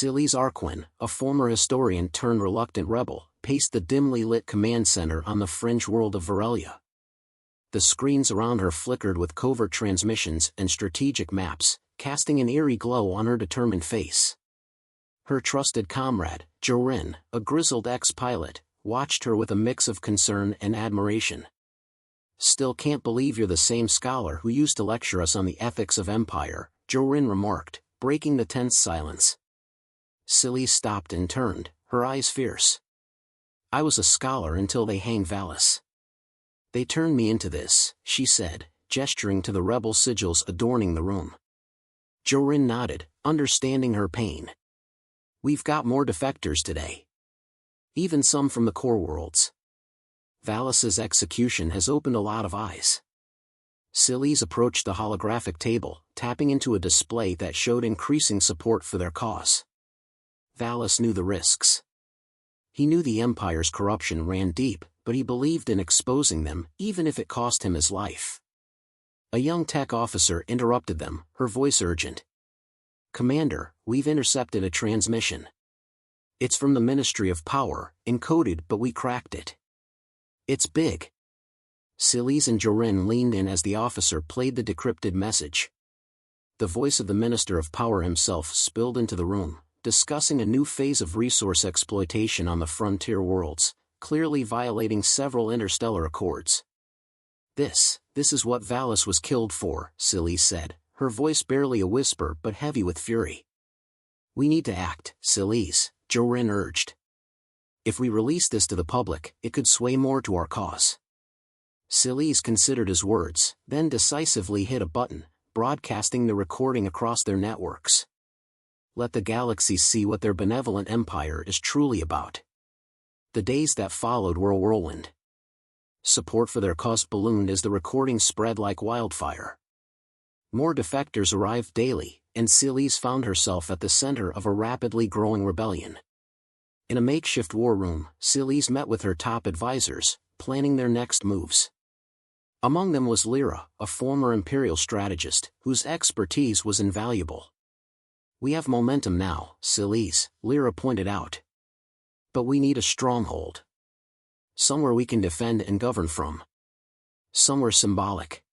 Siles Arquin, a former historian turned reluctant rebel, paced the dimly lit command center on the fringe world of Varelia. The screens around her flickered with covert transmissions and strategic maps, casting an eerie glow on her determined face. Her trusted comrade, Jorin, a grizzled ex-pilot, watched her with a mix of concern and admiration. "Still can't believe you're the same scholar who used to lecture us on the ethics of empire," Jorin remarked, breaking the tense silence. Siles stopped and turned, her eyes fierce. "I was a scholar until they hanged Valis. They turned me into this," she said, gesturing to the rebel sigils adorning the room. Jorin nodded, understanding her pain. "We've got more defectors today. Even some from the core worlds. Valis's execution has opened a lot of eyes." Siles approached the holographic table, tapping into a display that showed increasing support for their cause. Valis knew the risks. He knew the Empire's corruption ran deep, but he believed in exposing them, even if it cost him his life. A young tech officer interrupted them, her voice urgent. "Commander, we've intercepted a transmission. It's from the Ministry of Power, encoded, but we cracked it. It's big." Siles and Jorin leaned in as the officer played the decrypted message. The voice of the Minister of Power himself spilled into the room, discussing a new phase of resource exploitation on the frontier worlds, clearly violating several interstellar accords. This is what Valis was killed for," Siles said, her voice barely a whisper but heavy with fury. "We need to act, Siles," Jorin urged. "If we release this to the public, it could sway more to our cause." Siles considered his words, then decisively hit a button, broadcasting the recording across their networks. "Let the galaxy see what their benevolent empire is truly about." The days that followed were a whirlwind. Support for their cause ballooned as the recording spread like wildfire. More defectors arrived daily, and Siles found herself at the center of a rapidly growing rebellion. In a makeshift war room, Siles met with her top advisors, planning their next moves. Among them was Lyra, a former Imperial strategist, whose expertise was invaluable. "We have momentum now, Siles," Lyra pointed out. "But we need a stronghold. Somewhere we can defend and govern from. Somewhere symbolic."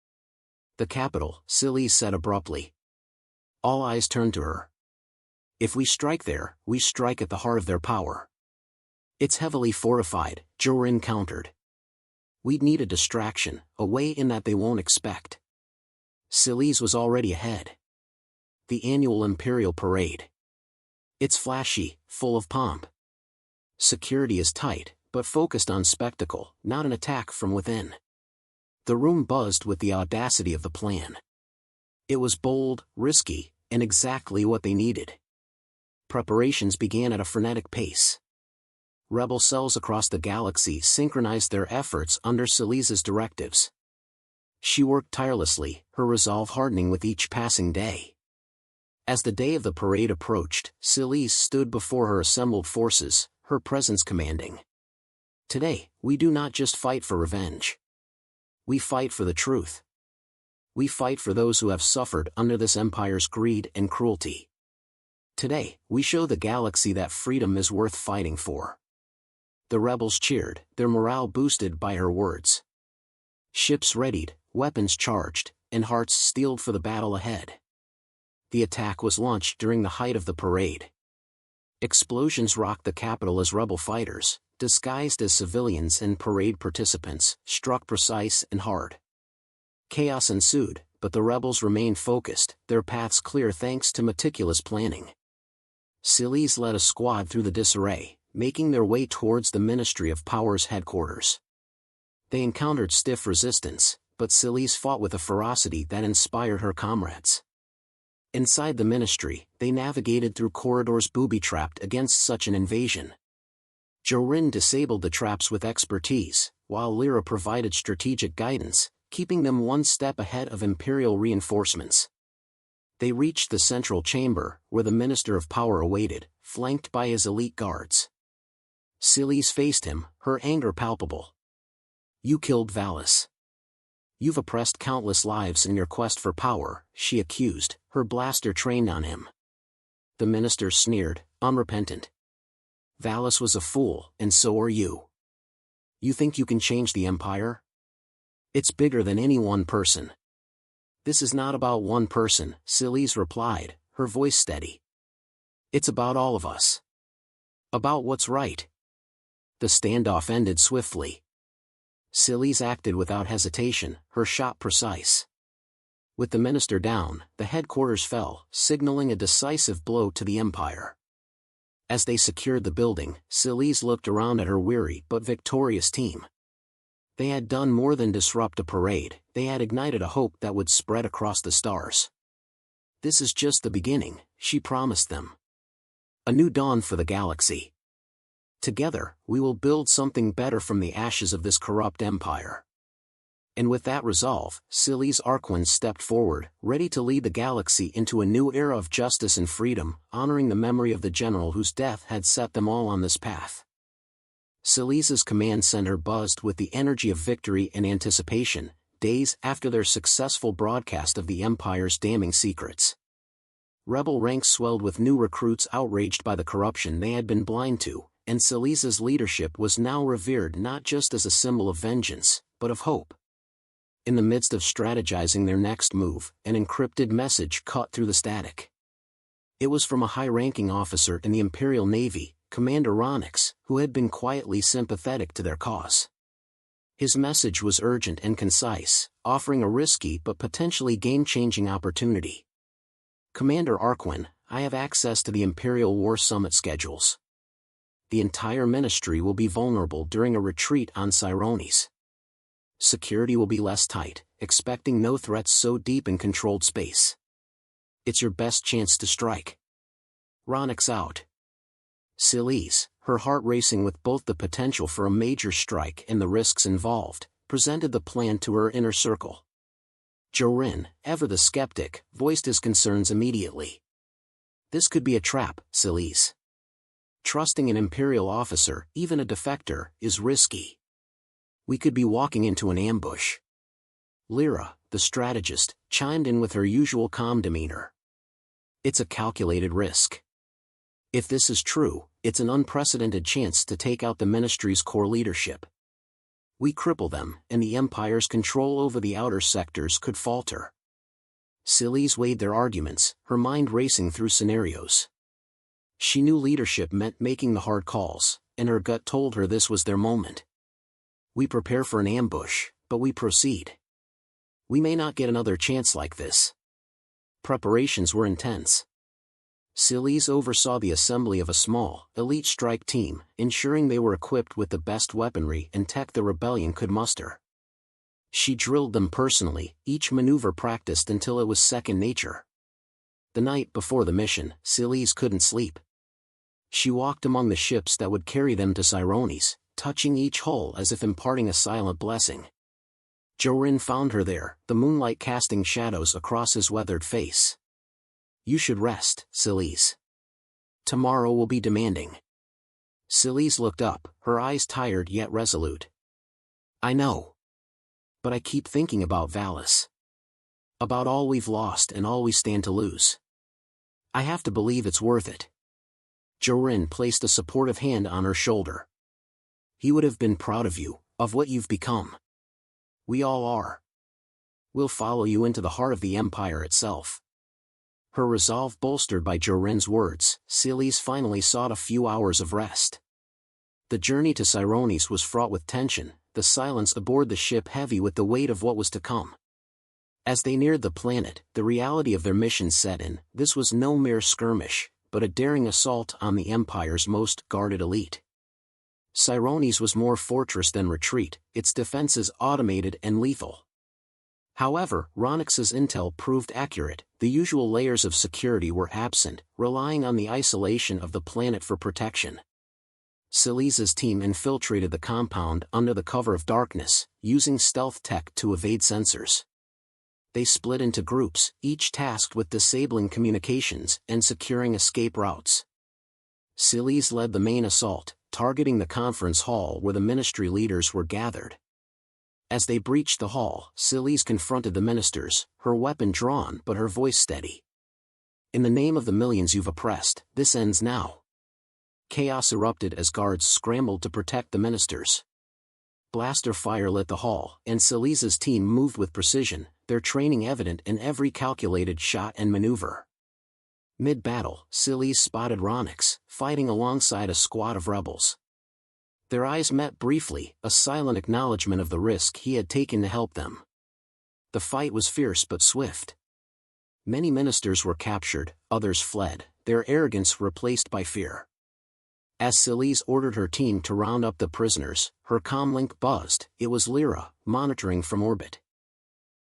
"The capital," Siles said abruptly. All eyes turned to her. "If we strike there, we strike at the heart of their power." "It's heavily fortified," Jorin countered. "We'd need a distraction, a way in that they won't expect." Siles was already ahead. "The annual Imperial Parade. It's flashy, full of pomp. Security is tight, but focused on spectacle, not an attack from within." The room buzzed with the audacity of the plan. It was bold, risky, and exactly what they needed. Preparations began at a frenetic pace. Rebel cells across the galaxy synchronized their efforts under Siles's directives. She worked tirelessly, her resolve hardening with each passing day. As the day of the parade approached, Siles stood before her assembled forces, her presence commanding. "Today, we do not just fight for revenge. We fight for the truth. We fight for those who have suffered under this empire's greed and cruelty. Today, we show the galaxy that freedom is worth fighting for." The rebels cheered, their morale boosted by her words. Ships readied, weapons charged, and hearts steeled for the battle ahead. The attack was launched during the height of the parade. Explosions rocked the capital as rebel fighters, disguised as civilians and parade participants, struck precise and hard. Chaos ensued, but the rebels remained focused, their paths clear thanks to meticulous planning. Siles led a squad through the disarray, making their way towards the Ministry of Power's headquarters. They encountered stiff resistance, but Siles fought with a ferocity that inspired her comrades. Inside the ministry, they navigated through corridors booby-trapped against such an invasion. Jorin disabled the traps with expertise, while Lyra provided strategic guidance, keeping them one step ahead of Imperial reinforcements. They reached the central chamber, where the Minister of Power awaited, flanked by his elite guards. Siles faced him, her anger palpable. "You killed Valis. You've oppressed countless lives in your quest for power," she accused, her blaster trained on him. The minister sneered, unrepentant. Valis was a fool, and so are you. You think you can change the Empire? It's bigger than any one person. This is not about one person, Silis replied, her voice steady. It's about all of us. About what's right. The standoff ended swiftly. Silis acted without hesitation, her shot precise. With the minister down, the headquarters fell, signaling a decisive blow to the Empire. As they secured the building, Silis looked around at her weary but victorious team. They had done more than disrupt a parade, they had ignited a hope that would spread across the stars. This is just the beginning, she promised them. A new dawn for the galaxy. Together, we will build something better from the ashes of this corrupt empire. And with that resolve, Silis Arquin stepped forward, ready to lead the galaxy into a new era of justice and freedom, honoring the memory of the general whose death had set them all on this path. Silis's command center buzzed with the energy of victory and anticipation, days after their successful broadcast of the Empire's damning secrets. Rebel ranks swelled with new recruits outraged by the corruption they had been blind to, and Silis's leadership was now revered not just as a symbol of vengeance, but of hope. In the midst of strategizing their next move, an encrypted message cut through the static. It was from a high-ranking officer in the Imperial Navy, Commander Ronix, who had been quietly sympathetic to their cause. His message was urgent and concise, offering a risky but potentially game-changing opportunity. Commander Arquin, I have access to the Imperial War Summit schedules. The entire ministry will be vulnerable during a retreat on Cyrones. Security will be less tight, expecting no threats so deep in controlled space. It's your best chance to strike. Ronix out. Silis, her heart racing with both the potential for a major strike and the risks involved, presented the plan to her inner circle. Jorin, ever the skeptic, voiced his concerns immediately. This could be a trap, Silis. Trusting an Imperial officer, even a defector, is risky. We could be walking into an ambush. Lyra, the strategist, chimed in with her usual calm demeanor. It's a calculated risk. If this is true, it's an unprecedented chance to take out the Ministry's core leadership. We cripple them, and the Empire's control over the outer sectors could falter. Silis weighed their arguments, her mind racing through scenarios. She knew leadership meant making the hard calls, and her gut told her this was their moment. We prepare for an ambush, but we proceed. We may not get another chance like this. Preparations were intense. Silis oversaw the assembly of a small, elite strike team, ensuring they were equipped with the best weaponry and tech the rebellion could muster. She drilled them personally, each maneuver practiced until it was second nature. The night before the mission, Silis couldn't sleep. She walked among the ships that would carry them to Cyrones, touching each hull as if imparting a silent blessing. Jorin found her there, the moonlight casting shadows across his weathered face. You should rest, Silis. Tomorrow will be demanding. Silis looked up, her eyes tired yet resolute. I know. But I keep thinking about Valis. About all we've lost and all we stand to lose. I have to believe it's worth it. Jorin placed a supportive hand on her shoulder. He would have been proud of you, of what you've become. We all are. We'll follow you into the heart of the Empire itself. Her resolve bolstered by Jorin's words, Silis finally sought a few hours of rest. The journey to Cyrones was fraught with tension, the silence aboard the ship heavy with the weight of what was to come. As they neared the planet, the reality of their mission set in. This was no mere skirmish, but a daring assault on the Empire's most guarded elite. Cyrones was more fortress than retreat, its defenses automated and lethal. However, Ronix's intel proved accurate, the usual layers of security were absent, relying on the isolation of the planet for protection. Silis's team infiltrated the compound under the cover of darkness, using stealth tech to evade sensors. They split into groups, each tasked with disabling communications and securing escape routes. Silis led the main assault, targeting the conference hall where the ministry leaders were gathered. As they breached the hall, Silis confronted the ministers, her weapon drawn but her voice steady. In the name of the millions you've oppressed, this ends now. chaos erupted as guards scrambled to protect the ministers. Blaster fire lit the hall, and Selese's team moved with precision, their training evident in every calculated shot and maneuver. Mid-battle, Selese spotted Ronix, fighting alongside a squad of rebels. Their eyes met briefly, a silent acknowledgement of the risk he had taken to help them. The fight was fierce but swift. Many ministers were captured, others fled, their arrogance replaced by fear. As Selese ordered her team to round up the prisoners, her comlink buzzed. It was Lyra, monitoring from orbit.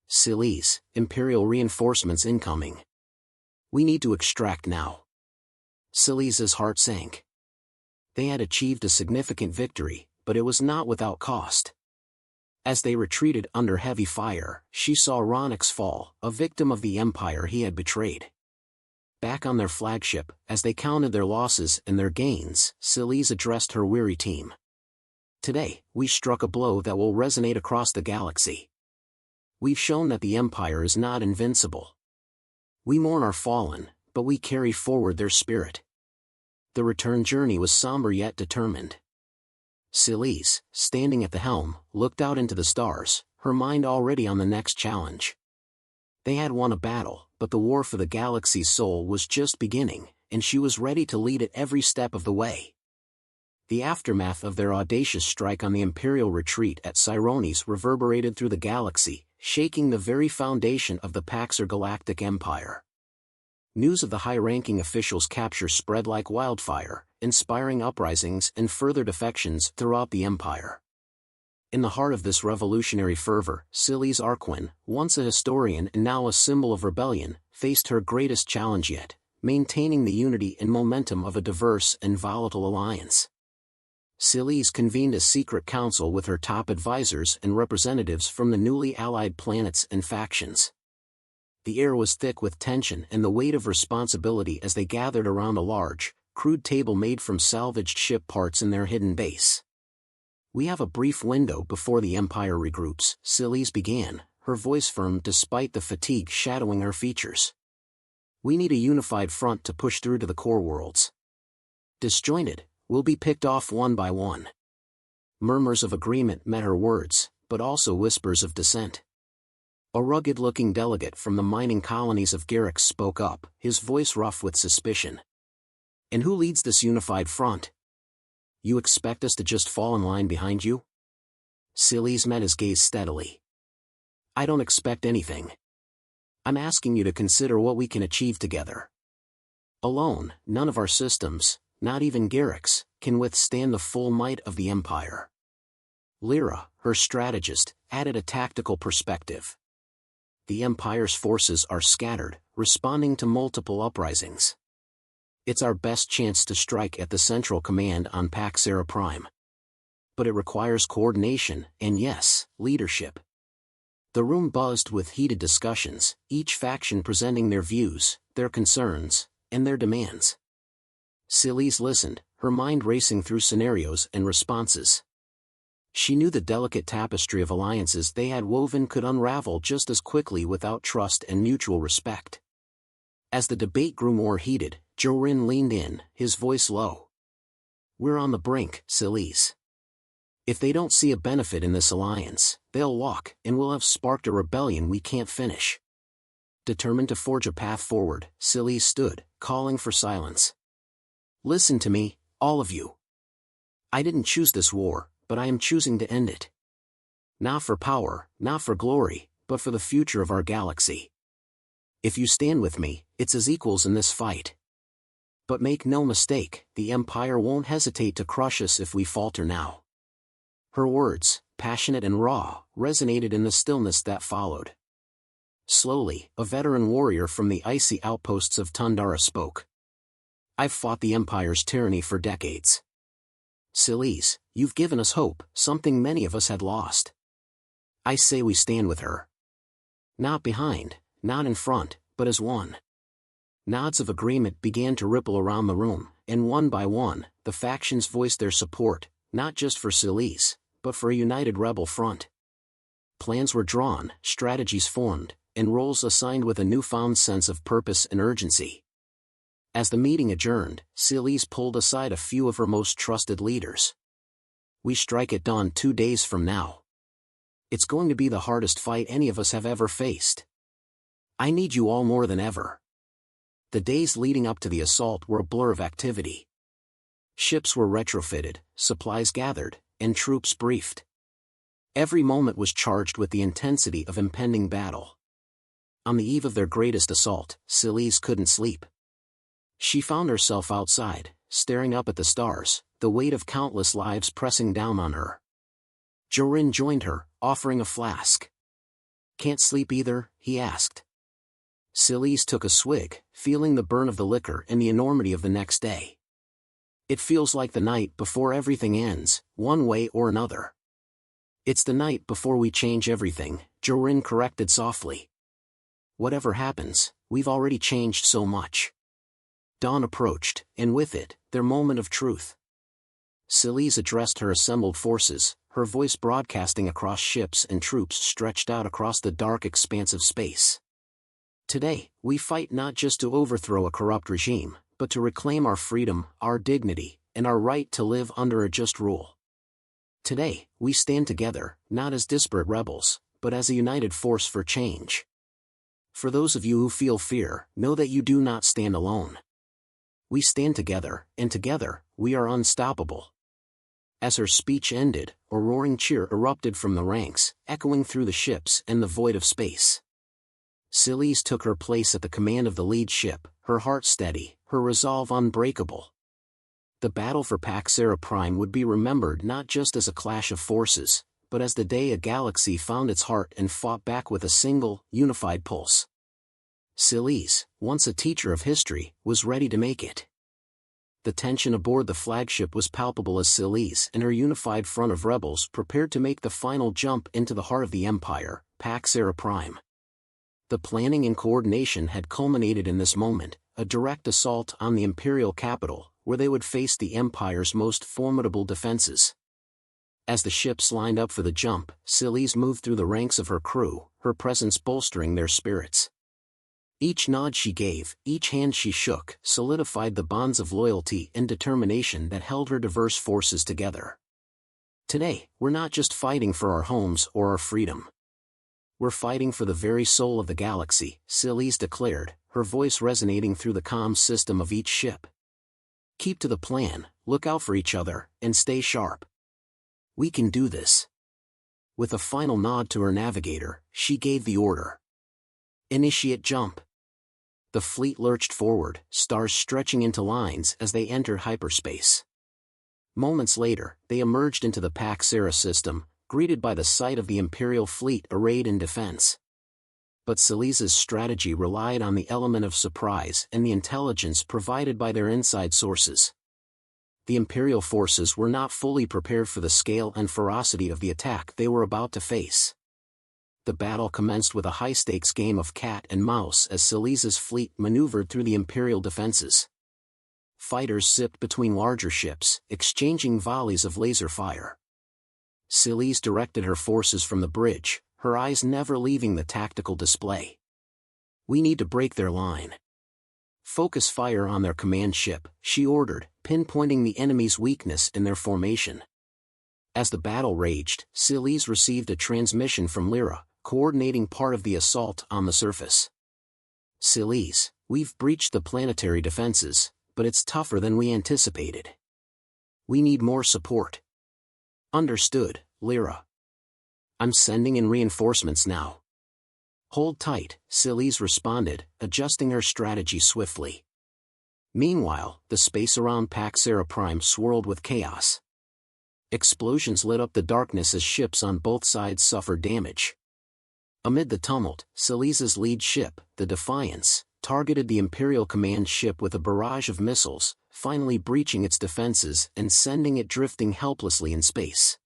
Selese, Imperial reinforcements incoming. We need to extract now. Selese's heart sank. They had achieved a significant victory, but it was not without cost. As they retreated under heavy fire, she saw Ronix fall, a victim of the Empire he had betrayed. Back on their flagship, as they counted their losses and their gains, Selese addressed her weary team. Today, we struck a blow that will resonate across the galaxy. We've shown that the Empire is not invincible. We mourn our fallen, but we carry forward their spirit. The return journey was somber yet determined. Selese, standing at the helm, looked out into the stars, her mind already on the next challenge. They had won a battle, but the war for the galaxy's soul was just beginning, and she was ready to lead it every step of the way. The aftermath of their audacious strike on the Imperial retreat at Cyrones reverberated through the galaxy, shaking the very foundation of the Pax or Galactic Empire. News of the high-ranking officials' capture spread like wildfire, inspiring uprisings and further defections throughout the Empire. In the heart of this revolutionary fervor, Selese Arquin, once a historian and now a symbol of rebellion, faced her greatest challenge yet, maintaining the unity and momentum of a diverse and volatile alliance. Selese convened a secret council with her top advisors and representatives from the newly allied planets and factions. The air was thick with tension and the weight of responsibility as they gathered around a large, crude table made from salvaged ship parts in their hidden base. We have a brief window before the Empire regroups, Selese began, her voice firm despite the fatigue shadowing her features. We need a unified front to push through to the core worlds. Disjointed, we'll be picked off one by one. Murmurs of agreement met her words, but also whispers of dissent. A rugged-looking delegate from the mining colonies of Garrix spoke up, his voice rough with suspicion. And who leads this unified front? You expect us to just fall in line behind you? Selese met his gaze steadily. I don't expect anything. I'm asking you to consider what we can achieve together. Alone, none of our systems, not even Garrix, can withstand the full might of the Empire. Lyra, her strategist, added a tactical perspective. The Empire's forces are scattered, responding to multiple uprisings. It's our best chance to strike at the central command on Pax Era Prime. But it requires coordination and, yes, leadership. The room buzzed with heated discussions, each faction presenting their views, their concerns, and their demands. Selese listened, her mind racing through scenarios and responses. She knew the delicate tapestry of alliances they had woven could unravel just as quickly without trust and mutual respect. As the debate grew more heated, Jorin leaned in, his voice low. We're on the brink, Selese. If they don't see a benefit in this alliance, they'll walk, and we'll have sparked a rebellion we can't finish. Determined to forge a path forward, Selese stood, calling for silence. Listen to me, all of you. I didn't choose this war, but I am choosing to end it. Not for power, not for glory, but for the future of our galaxy. If you stand with me, it's as equals in this fight. But make no mistake, the Empire won't hesitate to crush us if we falter now. Her words, passionate and raw, resonated in the stillness that followed. Slowly, a veteran warrior from the icy outposts of Tundara spoke. I've fought the Empire's tyranny for decades. Selese, you've given us hope, something many of us had lost. I say we stand with her. Not behind, not in front, but as one. Nods of agreement began to ripple around the room, and one by one, the factions voiced their support, not just for Selese, but for a united rebel front. Plans were drawn, strategies formed, and roles assigned with a newfound sense of purpose and urgency. As the meeting adjourned, Celise pulled aside a few of her most trusted leaders. "We strike at dawn 2 days from now. It's going to be the hardest fight any of us have ever faced. I need you all more than ever." The days leading up to the assault were a blur of activity. Ships were retrofitted, supplies gathered, and troops briefed. Every moment was charged with the intensity of impending battle. On the eve of their greatest assault, Celise couldn't sleep. She found herself outside, staring up at the stars, the weight of countless lives pressing down on her. Jorin joined her, offering a flask. "Can't sleep either?" he asked. Celise took a swig, feeling the burn of the liquor and the enormity of the next day. "It feels like the night before everything ends, one way or another." "It's the night before we change everything," Jorin corrected softly. "Whatever happens, we've already changed so much." Dawn approached, and with it, their moment of truth. Celise addressed her assembled forces, her voice broadcasting across ships and troops stretched out across the dark expanse of space. "Today, we fight not just to overthrow a corrupt regime, but to reclaim our freedom, our dignity, and our right to live under a just rule. Today, we stand together, not as disparate rebels, but as a united force for change. For those of you who feel fear, know that you do not stand alone. We stand together, and together, we are unstoppable." As her speech ended, a roaring cheer erupted from the ranks, echoing through the ships and the void of space. Celise took her place at the command of the lead ship, her heart steady, her resolve unbreakable. The battle for Paxera Prime would be remembered not just as a clash of forces, but as the day a galaxy found its heart and fought back with a single, unified pulse. Celise, once a teacher of history, was ready to make it. The tension aboard the flagship was palpable as Celise and her unified front of rebels prepared to make the final jump into the heart of the Empire, Paxera Prime. The planning and coordination had culminated in this moment, a direct assault on the Imperial capital, where they would face the Empire's most formidable defenses. As the ships lined up for the jump, Celise moved through the ranks of her crew, her presence bolstering their spirits. Each nod she gave, each hand she shook, solidified the bonds of loyalty and determination that held her diverse forces together. "Today, we're not just fighting for our homes or our freedom. We're fighting for the very soul of the galaxy," Celise declared, her voice resonating through the comm system of each ship. "Keep to the plan, look out for each other, and stay sharp. We can do this." With a final nod to her navigator, she gave the order. "Initiate jump." The fleet lurched forward, stars stretching into lines as they entered hyperspace. Moments later, they emerged into the Paxera system, greeted by the sight of the Imperial fleet arrayed in defense. But Celise's strategy relied on the element of surprise and the intelligence provided by their inside sources. The Imperial forces were not fully prepared for the scale and ferocity of the attack they were about to face. The battle commenced with a high-stakes game of cat and mouse as Celise's fleet maneuvered through the Imperial defenses. Fighters zipped between larger ships, exchanging volleys of laser fire. Celise directed her forces from the bridge, her eyes never leaving the tactical display. "We need to break their line. Focus fire on their command ship," she ordered, pinpointing the enemy's weakness in their formation. As the battle raged, Celise received a transmission from Lyra, coordinating part of the assault on the surface. "Celise, we've breached the planetary defenses, but it's tougher than we anticipated. We need more support." "Understood, Lyra. I'm sending in reinforcements now." "Hold tight," Celise responded, adjusting her strategy swiftly. Meanwhile, the space around Paxera Prime swirled with chaos. Explosions lit up the darkness as ships on both sides suffered damage. Amid the tumult, Celise's lead ship, the Defiance, targeted the Imperial command ship with a barrage of missiles, finally breaching its defenses and sending it drifting helplessly in space.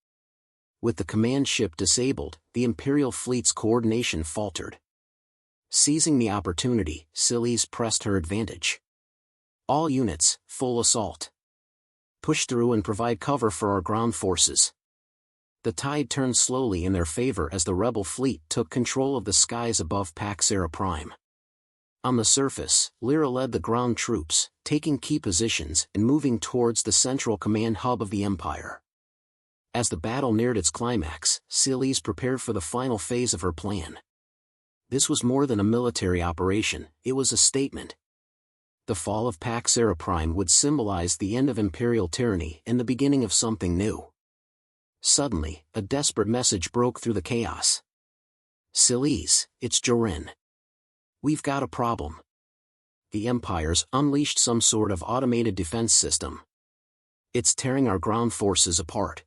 With the command ship disabled, the Imperial fleet's coordination faltered. Seizing the opportunity, Celise pressed her advantage. "All units, full assault. Push through and provide cover for our ground forces." The tide turned slowly in their favor as the rebel fleet took control of the skies above Paxera Prime. On the surface, Lyra led the ground troops, taking key positions and moving towards the central command hub of the Empire. As the battle neared its climax, Celise prepared for the final phase of her plan. This was more than a military operation, it was a statement. The fall of Pax Era Prime would symbolize the end of Imperial tyranny and the beginning of something new. Suddenly, a desperate message broke through the chaos. Celise, it's Jorin. We've got a problem. The Empire's unleashed some sort of automated defense system. It's tearing our ground forces apart.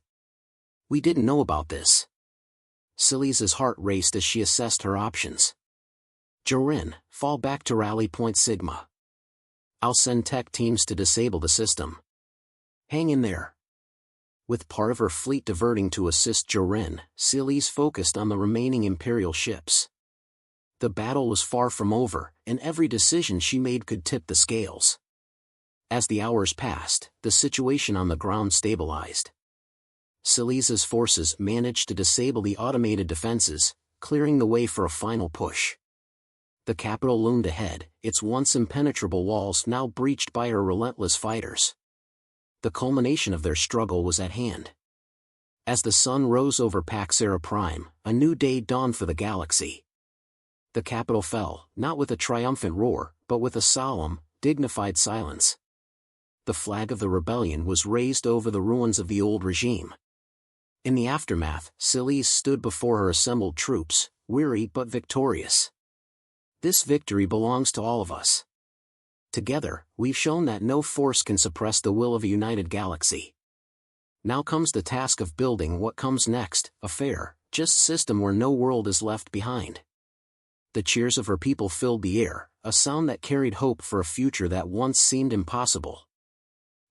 We didn't know about this. Celise's heart raced as she assessed her options. Jorin, fall back to Rally Point Sigma. I'll send tech teams to disable the system. Hang in there. With part of her fleet diverting to assist Jorin, Celise focused on the remaining Imperial ships. The battle was far from over, and every decision she made could tip the scales. As the hours passed, the situation on the ground stabilized. Celise's forces managed to disable the automated defenses, clearing the way for a final push. The capital loomed ahead, its once impenetrable walls now breached by her relentless fighters. The culmination of their struggle was at hand. As the sun rose over Pax Era Prime, a new day dawned for the galaxy. The capital fell, not with a triumphant roar, but with a solemn, dignified silence. The flag of the rebellion was raised over the ruins of the old regime. In the aftermath, Celise stood before her assembled troops, weary but victorious. This victory belongs to all of us. Together, we've shown that no force can suppress the will of a united galaxy. Now comes the task of building what comes next, a fair, just system where no world is left behind. The cheers of her people filled the air, a sound that carried hope for a future that once seemed impossible.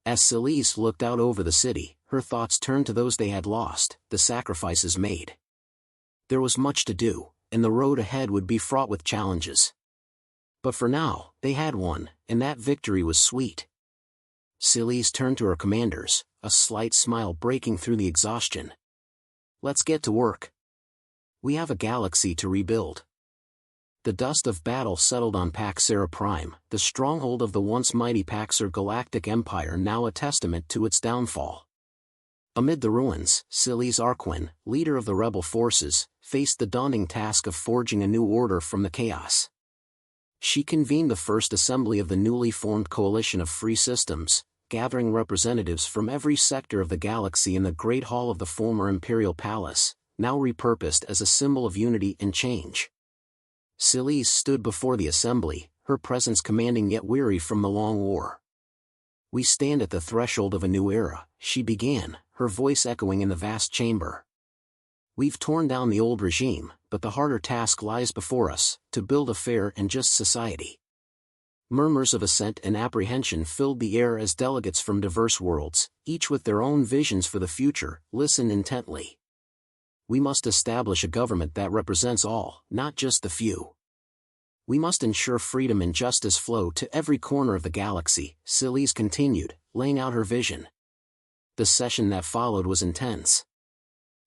As Celise looked out over the city, her thoughts turned to those they had lost, the sacrifices made. There was much to do, and the road ahead would be fraught with challenges. But for now, they had one, and that victory was sweet. Celise turned to her commanders, a slight smile breaking through the exhaustion. Let's get to work. We have a galaxy to rebuild. The dust of battle settled on Pax Era Prime, the stronghold of the once mighty Paxer Galactic Empire, now a testament to its downfall. Amid the ruins, Celise Arquin, leader of the rebel forces, faced the daunting task of forging a new order from the chaos. She convened the first assembly of the newly formed Coalition of Free Systems, gathering representatives from every sector of the galaxy in the Great Hall of the former Imperial Palace, now repurposed as a symbol of unity and change. Celise stood before the assembly, her presence commanding yet weary from the long war. We stand at the threshold of a new era, she began, her voice echoing in the vast chamber. We've torn down the old regime, but the harder task lies before us, to build a fair and just society. Murmurs of assent and apprehension filled the air as delegates from diverse worlds, each with their own visions for the future, listened intently. We must establish a government that represents all, not just the few. We must ensure freedom and justice flow to every corner of the galaxy, Celise continued, laying out her vision. The session that followed was intense.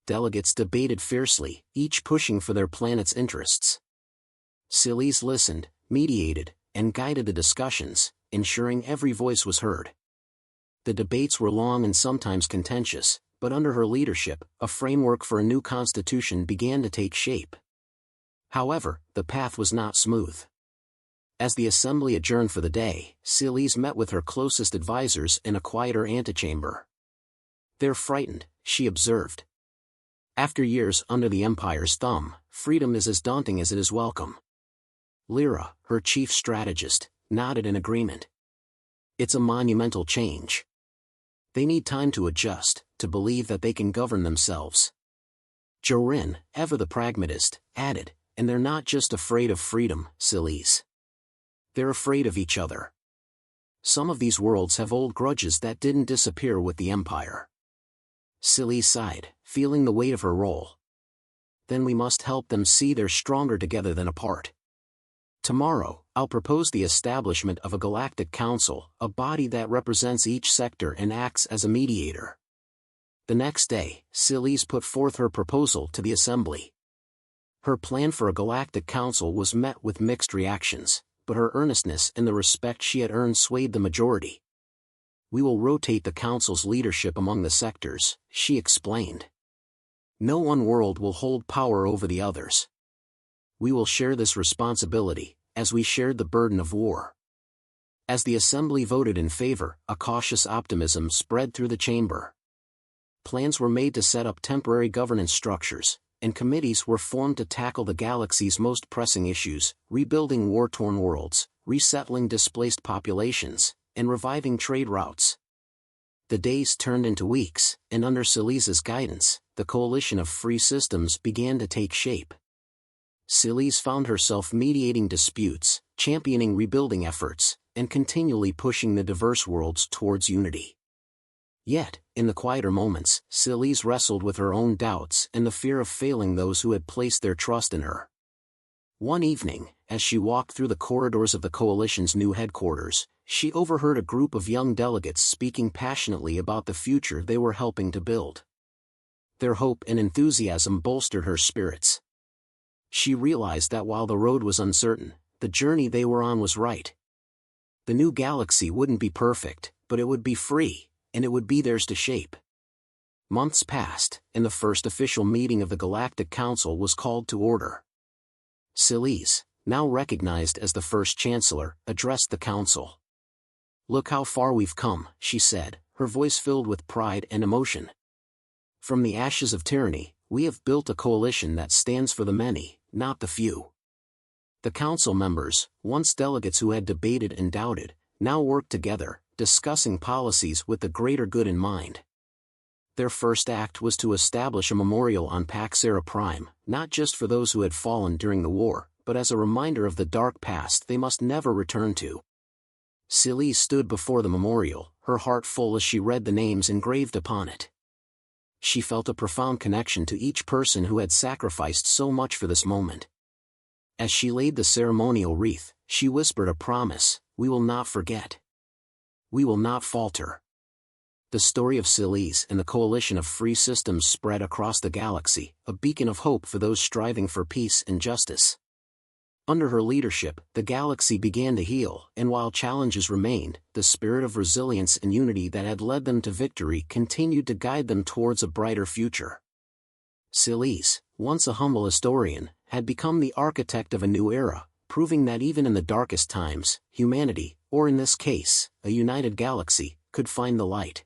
Delegates debated fiercely, each pushing for their planet's interests. Celise listened, mediated, and guided the discussions, ensuring every voice was heard. The debates were long and sometimes contentious, but under her leadership, a framework for a new constitution began to take shape. However, the path was not smooth. As the assembly adjourned for the day, Celise met with her closest advisors in a quieter antechamber. They're frightened, she observed. After years under the Empire's thumb, freedom is as daunting as it is welcome. Lyra, her chief strategist, nodded in agreement. It's a monumental change. They need time to adjust, to believe that they can govern themselves. Jorin, ever the pragmatist, added, and they're not just afraid of freedom, Celise. They're afraid of each other. Some of these worlds have old grudges that didn't disappear with the Empire. Celise sighed, feeling the weight of her role. Then we must help them see they're stronger together than apart. Tomorrow, I'll propose the establishment of a Galactic Council, a body that represents each sector and acts as a mediator. The next day, Celise put forth her proposal to the Assembly. Her plan for a Galactic Council was met with mixed reactions. but her earnestness and the respect she had earned swayed the majority. "We will rotate the Council's leadership among the sectors," she explained. "No one world will hold power over the others. We will share this responsibility, as we shared the burden of war." As the assembly voted in favor, a cautious optimism spread through the chamber. Plans were made to set up temporary governance structures, and committees were formed to tackle the galaxy's most pressing issues: rebuilding war-torn worlds, resettling displaced populations, and reviving trade routes. The days turned into weeks, and under Celise's guidance, the coalition of free systems began to take shape. Celise found herself mediating disputes, championing rebuilding efforts, and continually pushing the diverse worlds towards unity. Yet, in the quieter moments, Celise wrestled with her own doubts and the fear of failing those who had placed their trust in her. One evening, as she walked through the corridors of the Coalition's new headquarters, she overheard a group of young delegates speaking passionately about the future they were helping to build. Their hope and enthusiasm bolstered her spirits. She realized that while the road was uncertain, the journey they were on was right. The new galaxy wouldn't be perfect, but it would be free, and it would be theirs to shape. Months passed, and the first official meeting of the Galactic Council was called to order. Celise, now recognized as the first Chancellor, addressed the Council. "Look how far we've come," she said, her voice filled with pride and emotion. "From the ashes of tyranny, we have built a coalition that stands for the many, not the few." The Council members, once delegates who had debated and doubted, now worked together, discussing policies with the greater good in mind. Their first act was to establish a memorial on Paxera Prime, not just for those who had fallen during the war, but as a reminder of the dark past they must never return to. Celise stood before the memorial, her heart full as she read the names engraved upon it. She felt a profound connection to each person who had sacrificed so much for this moment. As she laid the ceremonial wreath, she whispered a promise: "We will not forget. We will not falter." The story of Celise and the coalition of free systems spread across the galaxy, a beacon of hope for those striving for peace and justice. Under her leadership, the galaxy began to heal, and while challenges remained, the spirit of resilience and unity that had led them to victory continued to guide them towards a brighter future. Celise, once a humble historian, had become the architect of a new era, proving that even in the darkest times, humanity, or in this case, a united galaxy, could find the light.